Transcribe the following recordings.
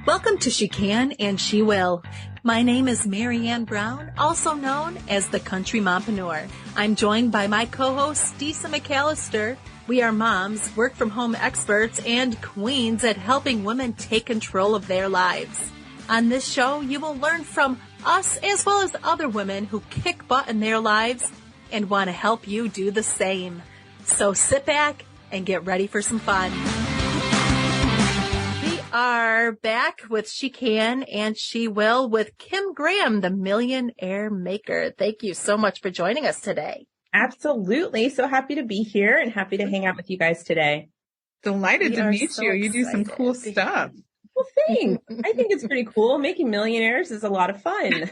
Welcome to She Can and She Will. My name is Marianne Brown, also known as the Country Mompreneur. I'm joined by my co-host, Disa McAllister. We are moms, work-from-home experts, and queens at helping women take control of their lives. On this show, you will learn from us as well as other women who kick butt in their lives and want to help you do the same. So sit back and get ready for some fun. We are back with She Can and She Will with Kim Graham, the Millionaire Maker. Thank you so much for joining us today. Absolutely. So happy to be here and happy to hang out with you guys today. Delighted to meet you. You do some cool stuff. Well, thanks. I think it's pretty cool. Making millionaires is a lot of fun.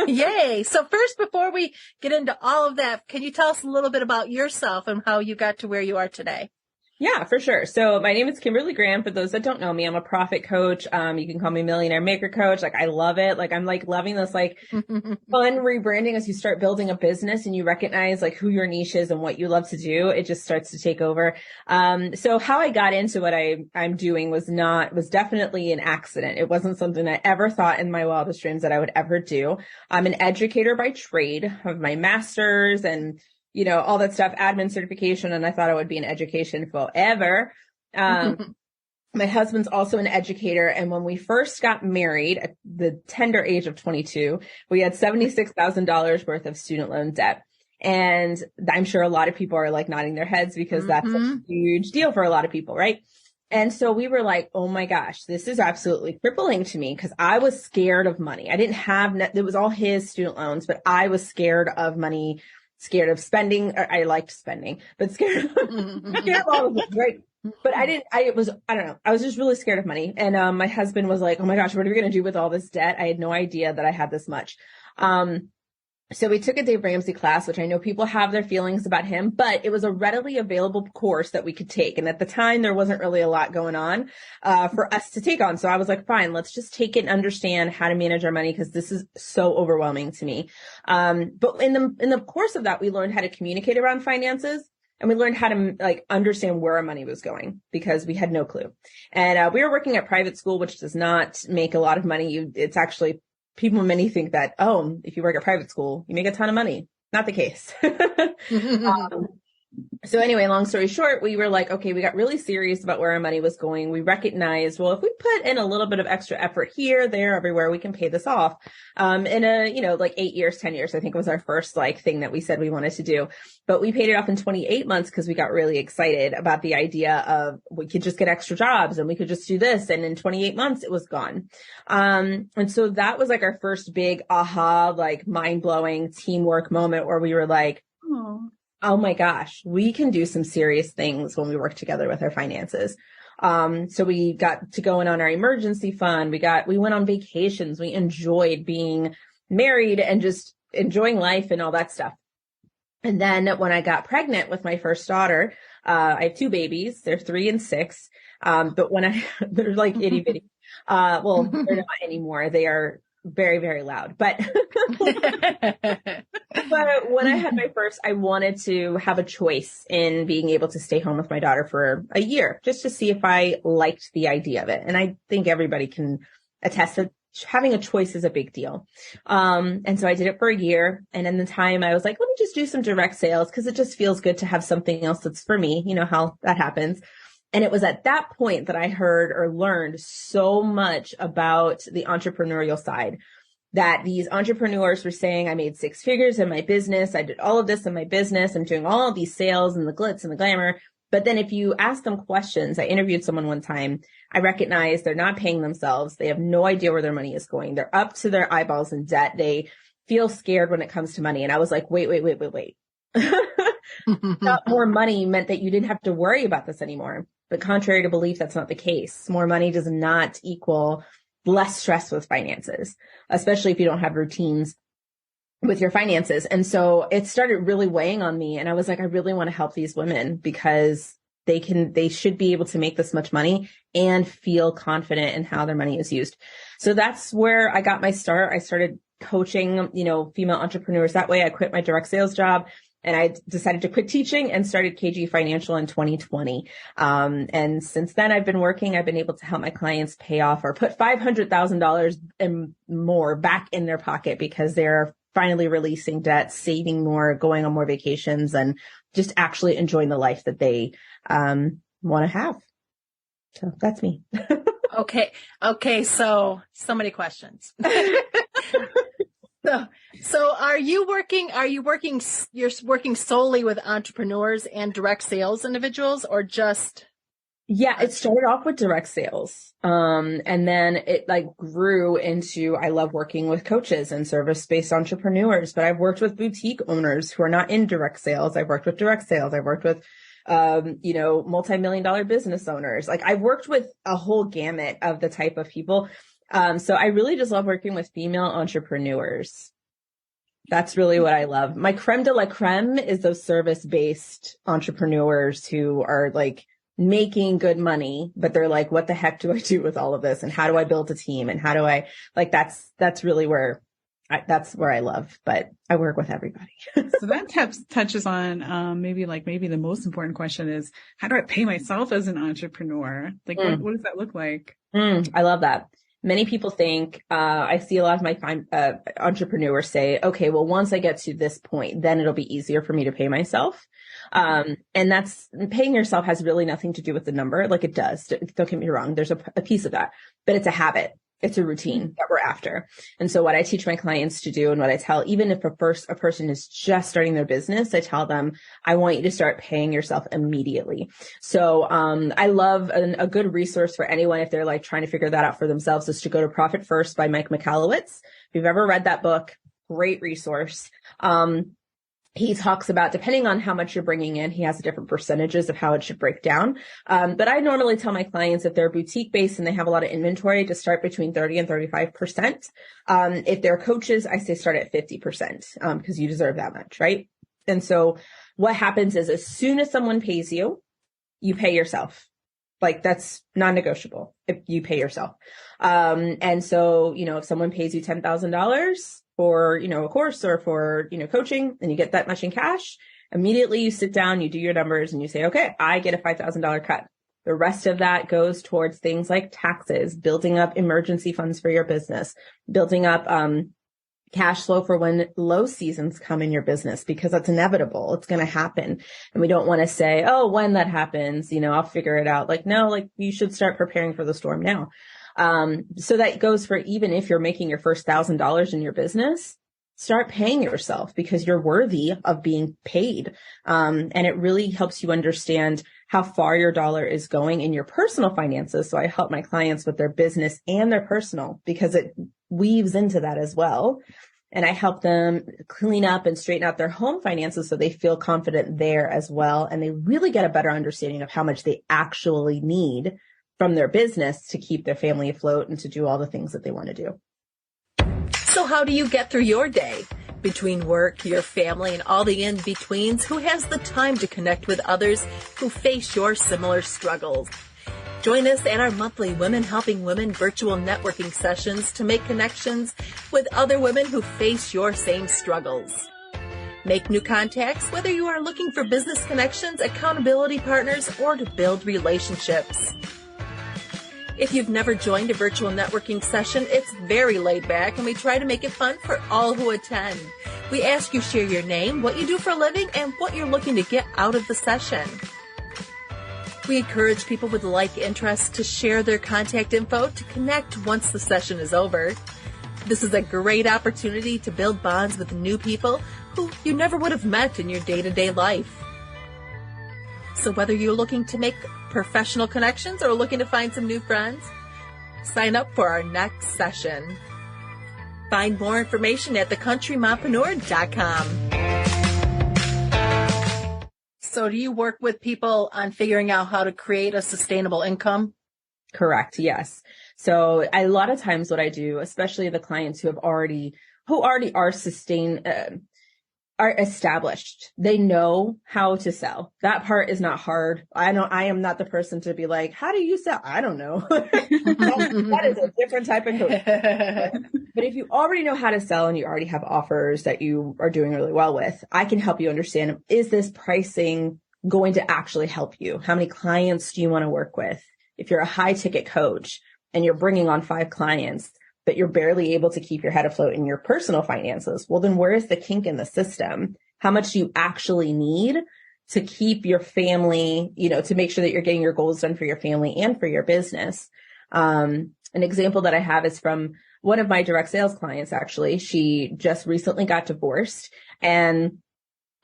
Yay. So first, before we get into all of that, can you tell us a little bit about yourself and how you got to where you are today? Yeah, for sure. So my name is Kimberly Graham. For those that don't know me, I'm a profit coach. You can call me Millionaire Maker Coach. I love it. I'm loving this fun rebranding as you start building a business and you recognize who your niche is and what you love to do. It just starts to take over. So how I got into what I'm doing was definitely an accident. It wasn't something I ever thought in my wildest dreams that I would ever do. I'm an educator by trade. I have my master's and all that stuff, admin certification, and I thought I would be in education forever. My husband's also an educator, and when we first got married at the tender age of 22, we had $76,000 worth of student loan debt. And I'm sure a lot of people are nodding their heads because that's a huge deal for a lot of people, right? And so we were like, oh my gosh, this is absolutely crippling to me because I was scared of money. I didn't have, it was all his student loans, but I was scared of money. Scared of spending. I liked spending, but scared of all of it, right? But I was just really scared of money. And, my husband was like, oh my gosh, what are we going to do with all this debt? I had no idea that I had this much. So we took a Dave Ramsey class, which I know people have their feelings about him, but it was a readily available course that we could take. And at the time, there wasn't really a lot going on, for us to take on. So I was like, fine, let's just take it and understand how to manage our money because this is so overwhelming to me. But in the course of that, we learned how to communicate around finances. And we learned how to understand where our money was going because we had no clue. And, we were working at private school, which does not make a lot of money. It's actually many think that, if you work at private school, you make a ton of money. Not the case. So anyway, long story short, we were like, okay, we got really serious about where our money was going. We recognized, well, if we put in a little bit of extra effort here, there, everywhere, we can pay this off. In 8 years, 10 years, I think was our first thing that we said we wanted to do. But we paid it off in 28 months because we got really excited about the idea of we could just get extra jobs and we could just do this. And in 28 months, it was gone. And so that was our first big aha, mind blowing teamwork moment where we were like, oh my gosh, we can do some serious things when we work together with our finances. So we got to go in on our emergency fund. We went on vacations. We enjoyed being married and just enjoying life and all that stuff. And then when I got pregnant with my first daughter, I have two babies. They're 3 and 6. But they're itty bitty. Well, they're not anymore. They are very, very loud, but when I had my first, I wanted to have a choice in being able to stay home with my daughter for a year, just to see if I liked the idea of it. And I think everybody can attest that having a choice is a big deal. And so I did it for a year. And in the time I was like, let me just do some direct sales because it just feels good to have something else that's for me. You know how that happens. And it was at that point that I heard or learned so much about the entrepreneurial side, that these entrepreneurs were saying, I made 6 figures in my business. I did all of this in my business. I'm doing all of these sales and the glitz and the glamour. But then if you ask them questions, I interviewed someone one time, I recognized they're not paying themselves. They have no idea where their money is going. They're up to their eyeballs in debt. They feel scared when it comes to money. And I was like, wait. Not more money meant that you didn't have to worry about this anymore. But contrary to belief, that's not the case. More money does not equal less stress with finances, especially if you don't have routines with your finances. And so it started really weighing on me. And I was like, I really want to help these women because they should be able to make this much money and feel confident in how their money is used. So that's where I got my start. I started coaching, female entrepreneurs that way. I quit my direct sales job And I decided to quit teaching and started KG Financial in 2020. And since then I've been able to help my clients pay off or put $500,000 and more back in their pocket because they're finally releasing debt, saving more, going on more vacations, and just actually enjoying the life that they want to have. So that's me. Okay. So many questions. So you're working solely with entrepreneurs and direct sales individuals, or just? Yeah, it started off with direct sales. And then it like grew into, I love working with coaches and service-based entrepreneurs, but I've worked with boutique owners who are not in direct sales. I've worked with direct sales. I've worked with, multi-million-dollar business owners. Like I've worked with a whole gamut of the type of people. So I really just love working with female entrepreneurs. That's really what I love. My creme de la creme is those service-based entrepreneurs who are like making good money, but they're like, what the heck do I do with all of this? And how do I build a team? And how do I that's really where that's where I love, but I work with everybody. So that touches on, maybe the most important question is, how do I pay myself as an entrepreneur? Like, what does that look like? I love that. Many people think, I see a lot of my entrepreneurs say, okay, well, once I get to this point, then it'll be easier for me to pay myself. And that's paying yourself has really nothing to do with the number. Like it does. Don't get me wrong. There's a piece of that, but it's a habit. It's a routine that we're after. And so what I teach my clients to do and what I tell, even if a person is just starting their business, I tell them, I want you to start paying yourself immediately. So, I love a good resource for anyone if they're like trying to figure that out for themselves is to go to Profit First by Mike Michalowicz. If you've ever read that book, great resource. He talks about, depending on how much you're bringing in, he has different percentages of how it should break down. But I normally tell my clients if they're boutique based and they have a lot of inventory to start between 30 and 35%. If they're coaches, I say start at 50%, because you deserve that much, right? And so what happens is as soon as someone pays you, you pay yourself. Like that's non-negotiable if you pay yourself. And so, if someone pays you $10,000 for, a course or for, coaching, and you get that much in cash, immediately you sit down, you do your numbers and you say, okay, I get a $5,000 cut. The rest of that goes towards things like taxes, building up emergency funds for your business, building up, cash flow for when low seasons come in your business, because that's inevitable. It's going to happen. And we don't want to say, oh, when that happens, I'll figure it out. Like, no, like you should start preparing for the storm now. So that goes for even if you're making your first $1,000 in your business, start paying yourself because you're worthy of being paid. And it really helps you understand how far your dollar is going in your personal finances. So I help my clients with their business and their personal because it weaves into that as well. And I help them clean up and straighten out their home finances so they feel confident there as well. And they really get a better understanding of how much they actually need from their business to keep their family afloat and to do all the things that they want to do. So how do you get through your day? Between work, your family, and all the in-betweens, who has the time to connect with others who face your similar struggles? Join us at our monthly Women Helping Women virtual networking sessions to make connections with other women who face your same struggles. Make new contacts, whether you are looking for business connections, accountability partners, or to build relationships. If you've never joined a virtual networking session, it's very laid back and we try to make it fun for all who attend. We ask you share your name, what you do for a living, and what you're looking to get out of the session. We encourage people with like interests to share their contact info to connect once the session is over. This is a great opportunity to build bonds with new people who you never would have met in your day-to-day life. So whether you're looking to make professional connections or looking to find some new friends, sign up for our next session. Find more information at thecountrymompreneur.com. So do you work with people on figuring out how to create a sustainable income? Correct. Yes. So a lot of times what I do, especially the clients who already are are established. They know how to sell. That part is not hard. I am not the person to be like, how do you sell? I don't know. that is a different type of coach. But if you already know how to sell and you already have offers that you are doing really well with, I can help you understand, is this pricing going to actually help you? How many clients do you want to work with? If you're a high ticket coach and you're bringing on 5 clients, but you're barely able to keep your head afloat in your personal finances, well, then where is the kink in the system? How much do you actually need to keep your family, to make sure that you're getting your goals done for your family and for your business? An example that I have is from one of my direct sales clients, actually. She just recently got divorced, and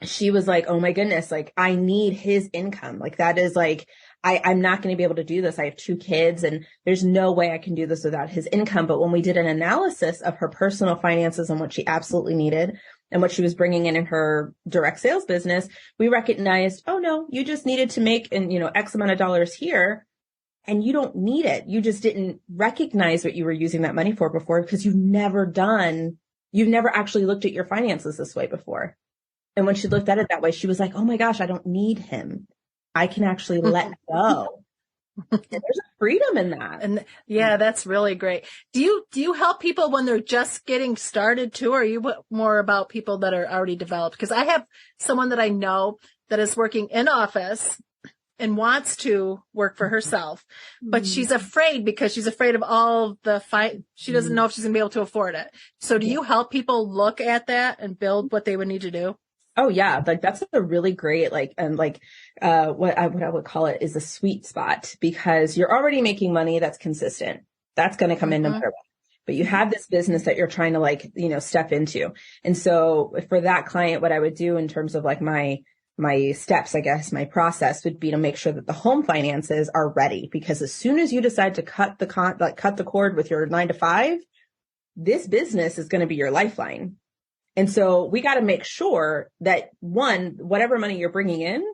she was like, oh my goodness, like I need his income. Like that is like, I'm not going to be able to do this. I have 2 kids and there's no way I can do this without his income. But when we did an analysis of her personal finances and what she absolutely needed and what she was bringing in her direct sales business, we recognized, oh no, you just needed to make, X amount of dollars here. And you don't need it. You just didn't recognize what you were using that money for before because you've never actually looked at your finances this way before. And when she looked at it that way, she was like, oh my gosh, I don't need him. I can actually let go. And there's a freedom in that. And yeah, that's really great. Do you help people when they're just getting started too? Or are you more about people that are already developed? Because I have someone that I know that is working in office and wants to work for herself, but she's afraid because she's afraid of all the fight. She doesn't know if she's gonna be able to afford it. So do you help people look at that and build what they would need to do? Oh yeah. Like that's a really great, what I would call it is a sweet spot, because you're already making money that's consistent. That's going to come in no matter what. But you have this business that you're trying to step into. And so for that client, what I would do in terms of like my steps, I guess, my process would be to make sure that the home finances are ready, because as soon as you decide to cut the cord with your 9 to 5, this business is going to be your lifeline. And so we got to make sure that whatever money you're bringing in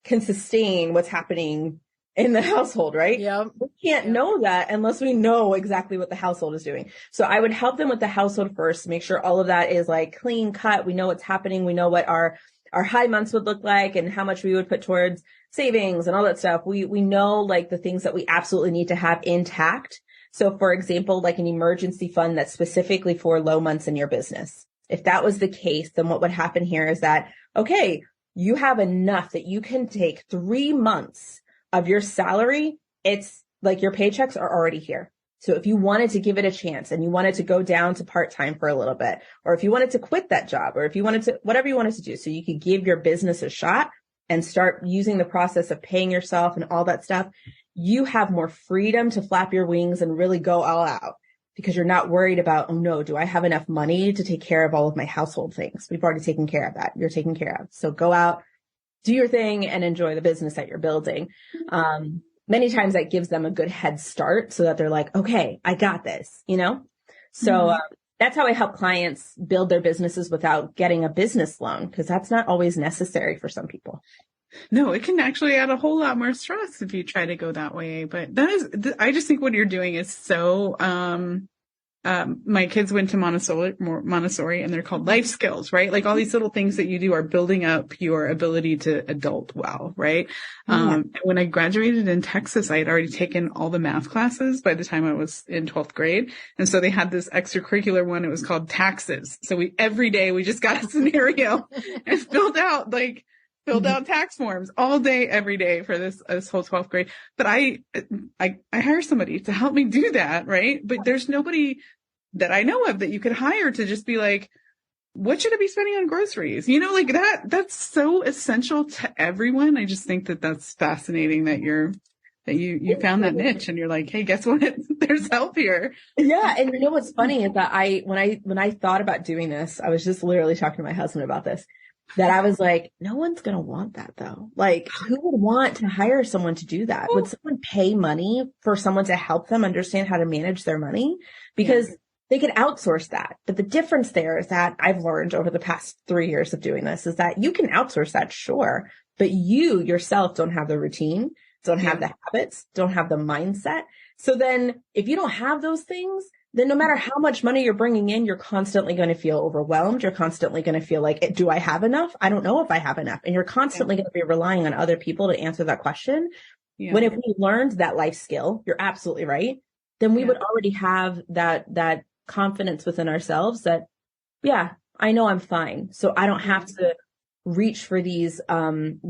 can sustain what's happening in the household, right? Yeah. We can't know that unless we know exactly what the household is doing. So I would help them with the household first, make sure all of that is like clean cut. We know what's happening. We know what our high months would look like and how much we would put towards savings and all that stuff. We know like the things that we absolutely need to have intact. So for example, like an emergency fund that's specifically for low months in your business. If that was the case, then what would happen here is that, okay, you have enough that you can take 3 months of your salary. It's like your paychecks are already here. So if you wanted to give it a chance and you wanted to go down to part-time for a little bit, or if you wanted to quit that job, or if you wanted to, whatever you wanted to do, so you could give your business a shot and start using the process of paying yourself and all that stuff, you have more freedom to flap your wings and really go all out. Because you're not worried about, oh no, do I have enough money to take care of all of my household things? We've already taken care of that. You're taken care of. So go out, do your thing, and enjoy the business that you're building. Many times that gives them a good head start so that they're like, okay, I got this, So that's how I help clients build their businesses without getting a business loan, because that's not always necessary for some people. No, it can actually add a whole lot more stress if you try to go that way. But I just think what you're doing is so, my kids went to Montessori, and they're called life skills, right? Like all these little things that you do are building up your ability to adult well, right? When I graduated in Texas, I had already taken all the math classes by the time I was in 12th grade. And so they had this extracurricular one. It was called taxes. So every day we just got a scenario and filled out tax forms all day, every day for this whole 12th grade. But I hire somebody to help me do that, right? But there's nobody that I know of that you could hire to just be like, what should I be spending on groceries? Like that's so essential to everyone. I just think that that's fascinating that you found that niche and you're like, hey, guess what? There's help here. Yeah. And what's funny is that when I thought about doing this, I was just literally talking to my husband about this. That I was like, no one's going to want that though. Like who would want to hire someone to do that? Would someone pay money for someone to help them understand how to manage their money? Because they could outsource that. But the difference there is that I've learned over the past 3 years of doing this is that you can outsource that, sure, but you yourself don't have the routine, don't have the habits, don't have the mindset. So then if you don't have those things, then no matter how much money you're bringing in, you're constantly going to feel overwhelmed. You're constantly going to feel like, do I have enough? I don't know if I have enough. And you're constantly going to be relying on other people to answer that question. Yeah. When if we learned that life skill, you're absolutely right, then we would already have that confidence within ourselves that, yeah, I know I'm fine. So I don't have to reach for these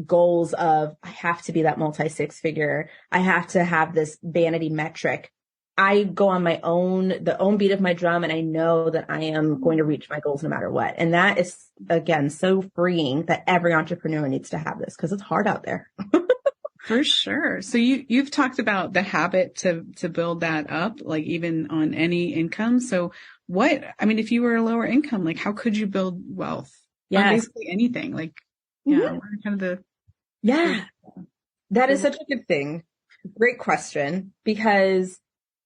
goals of, I have to be that multi-six figure. I have to have this vanity metric. I go on my own beat of my drum, and I know that I am going to reach my goals no matter what. And that is, again, so freeing that every entrepreneur needs to have this, because it's hard out there. For sure. So you've talked about the habit to build that up, like even on any income. So if you were a lower income, like how could you build wealth? Yeah. Basically anything. Like, yeah, kind of the. Yeah. That is such a good thing. Great question, because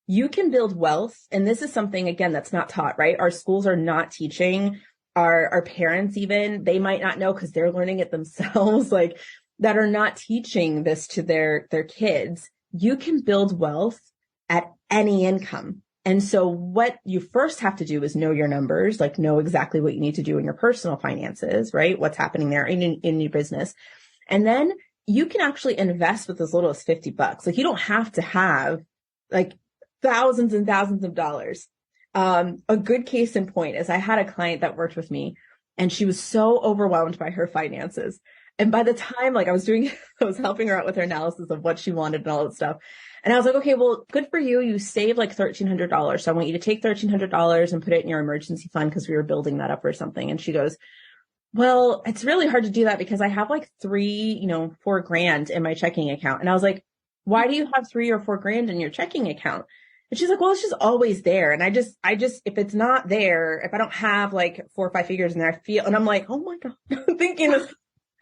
you can build wealth. And this is something, again, that's not taught, right? Our schools are not teaching, our parents even, they might not know because they're learning it themselves, like that are not teaching this to their kids. You can build wealth at any income. And so what you first have to do is know your numbers, like know exactly what you need to do in your personal finances, right? What's happening there in your business. And then you can actually invest with as little as $50. Like you don't have to have like thousands and thousands of dollars. A good case in point is I had a client that worked with me, and she was so overwhelmed by her finances. And by the time I was helping her out with her analysis of what she wanted and all that stuff. And I was like, okay, well, good for you. You saved like $1,300. So I want you to take $1,300 and put it in your emergency fund, because we were building that up or something. And she goes, well, it's really hard to do that because I have like $4,000 in my checking account. And I was like, why do you have $3,000 or $4,000 in your checking account? And she's like, well, it's just always there. And I just, if it's not there, if I don't have like 4 or 5 figures in there, I feel, and I'm like, oh my God, I'm thinking this.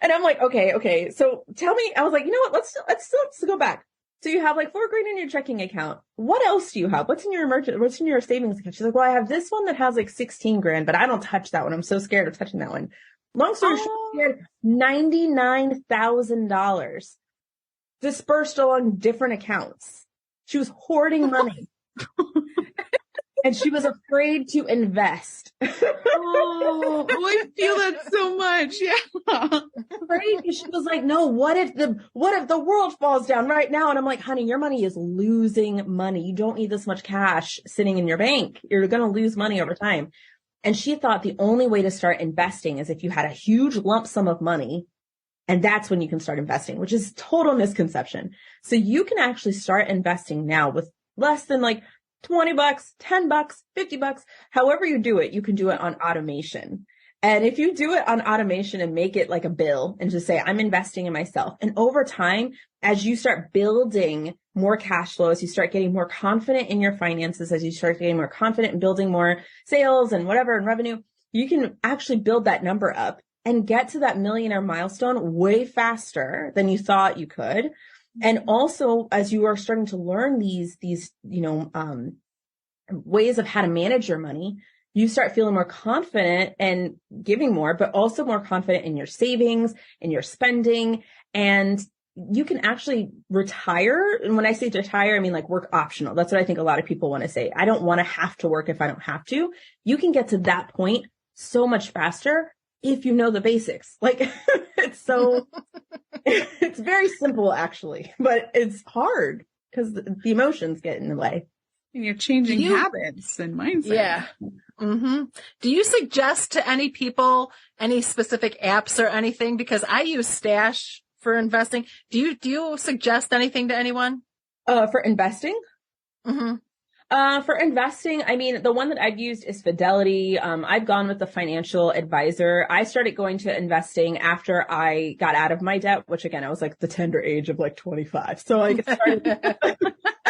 And I'm like, okay. So tell me, I was like, you know what? Let's go back. So you have like $4,000 in your checking account. What else do you have? What's in your savings account? She's like, well, I have this one that has like $16,000, but I don't touch that one. I'm so scared of touching that one. Long story short, she had $99,000 dispersed along different accounts. She was hoarding money. And she was afraid to invest. Oh, I feel that so much. Yeah. Right? She was like, no, what if the world falls down right now? And I'm like, honey, your money is losing money. You don't need this much cash sitting in your bank. You're going to lose money over time. And she thought the only way to start investing is if you had a huge lump sum of money. And that's when you can start investing, which is total misconception. So you can actually start investing now with less than like $20, $10, $50, however you do it, you can do it on automation. And if you do it on automation and make it like a bill and just say, I'm investing in myself. And over time, as you start building more cash flow, as you start getting more confident in your finances, as you start getting more confident in building more sales and whatever and revenue, you can actually build that number up and get to that millionaire milestone way faster than you thought you could. And also, as you are starting to learn these ways of how to manage your money, you start feeling more confident and giving more, but also more confident in your savings, in your spending, and you can actually retire. And when I say retire, I mean like work optional. That's what I think a lot of people want to say. I don't want to have to work if I don't have to. You can get to that point so much faster if you know the basics. Like it's very simple actually, but it's hard because the emotions get in the way. And you're changing habits and mindset. Yeah. Mm-hmm. Do you suggest to any people any specific apps or anything? Because I use Stash for investing. Do you suggest anything to anyone? For investing? Mm-hmm. For investing, I mean, the one that I've used is Fidelity. I've gone with the financial advisor. I started going to investing after I got out of my debt, which again, I was like the tender age of like 25. So I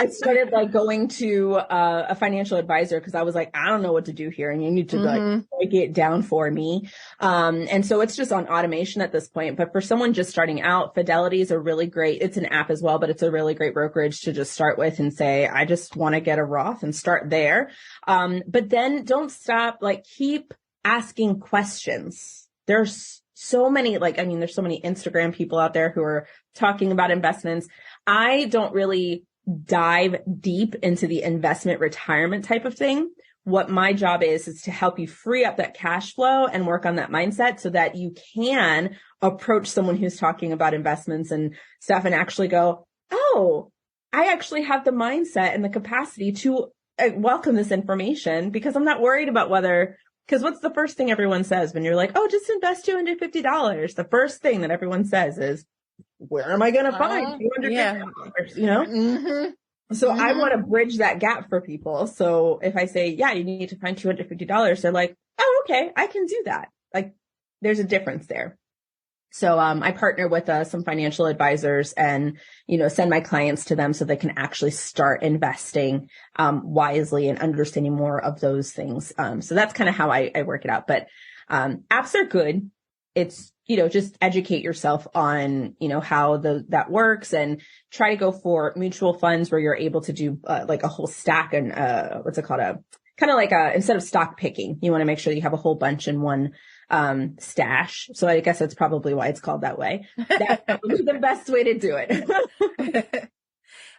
started like going to a financial advisor because I was like, I don't know what to do here, and you need to like break it down for me. And so it's just on automation at this point. But for someone just starting out, Fidelity is a really great, it's an app as well, but it's a really great brokerage to just start with and say, I just want to get a Roth and start there. But then don't stop, like keep asking questions. There's so many, there's so many Instagram people out there who are talking about investments. I don't really dive deep into the investment retirement type of thing. What my job is to help you free up that cash flow and work on that mindset so that you can approach someone who's talking about investments and stuff and actually go, oh, I actually have the mindset and the capacity to welcome this information because I'm not worried about because what's the first thing everyone says when you're like, oh, just invest $250? The first thing that everyone says is, where am I going to find $250? You know? Mm-hmm. So I want to bridge that gap for people. So if I say, yeah, you need to find $250, they're like, oh, okay, I can do that. Like there's a difference there. So, I partner with some financial advisors and, send my clients to them so they can actually start investing, wisely and understanding more of those things. So that's kind of how I work it out. But, apps are good. It's, just educate yourself on, how that works and try to go for mutual funds where you're able to do, like a whole stack and, what's it called? Instead of stock picking, you want to make sure you have a whole bunch in one, stash. So I guess that's probably why it's called that way. That's the best way to do it.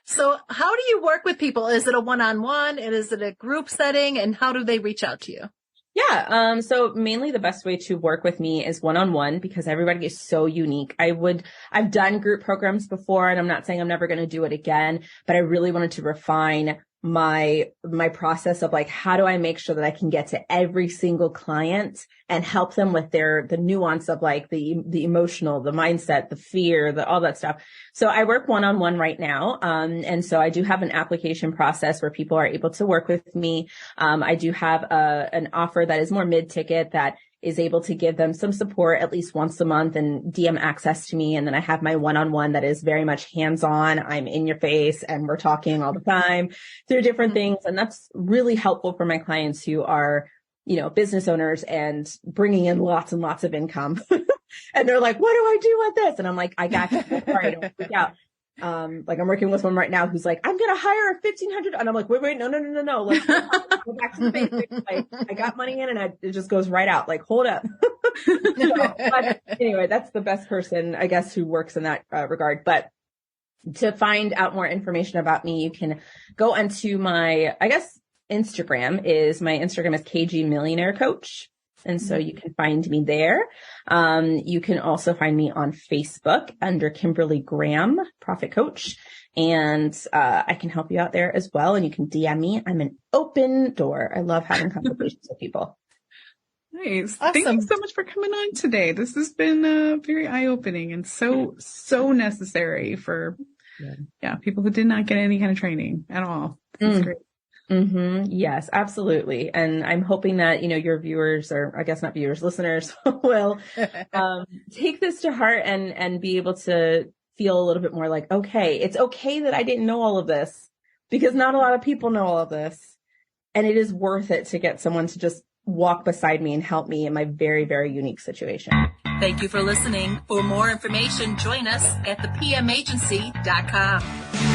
So how do you work with people? Is it a one-on-one? Is it a group setting? And how do they reach out to you? Yeah. So mainly the best way to work with me is one-on-one because everybody is so unique. I've done group programs before and I'm not saying I'm never going to do it again, but I really wanted to refine my process of like, how do I make sure that I can get to every single client and help them with the nuance of like the emotional, the mindset, the fear, all that stuff. So I work one-on-one right now. And so I do have an application process where people are able to work with me. I do have an offer that is more mid-ticket that is able to give them some support at least once a month and DM access to me. And then I have my one-on-one that is very much hands-on. I'm in your face and we're talking all the time through different things. And that's really helpful for my clients who are, business owners and bringing in lots and lots of income. And they're like, what do I do with this? And I'm like, I got you. Sorry, don't freak out. Like I'm working with one right now who's like, I'm going to hire a 1,500. And I'm like, wait, no. Let's go back to the basics. Like I got money in and it just goes right out. Like, hold up. But anyway, that's the best person, I guess, who works in that regard. But to find out more information about me, you can go onto my Instagram is Kgmillionairecoach. And so you can find me there. You can also find me on Facebook under Kimberly Graham, Profit Coach. And I can help you out there as well. And you can DM me. I'm an open door. I love having conversations with people. Nice. Awesome. Thank you so much for coming on today. This has been very eye-opening and so necessary for people who did not get any kind of training at all. That's great. Mm-hmm. Yes, absolutely. And I'm hoping that, your viewers or I guess not viewers, listeners will, take this to heart and be able to feel a little bit more like, okay, it's okay that I didn't know all of this because not a lot of people know all of this. And it is worth it to get someone to just walk beside me and help me in my very, very unique situation. Thank you for listening. For more information, join us at thepmagency.com.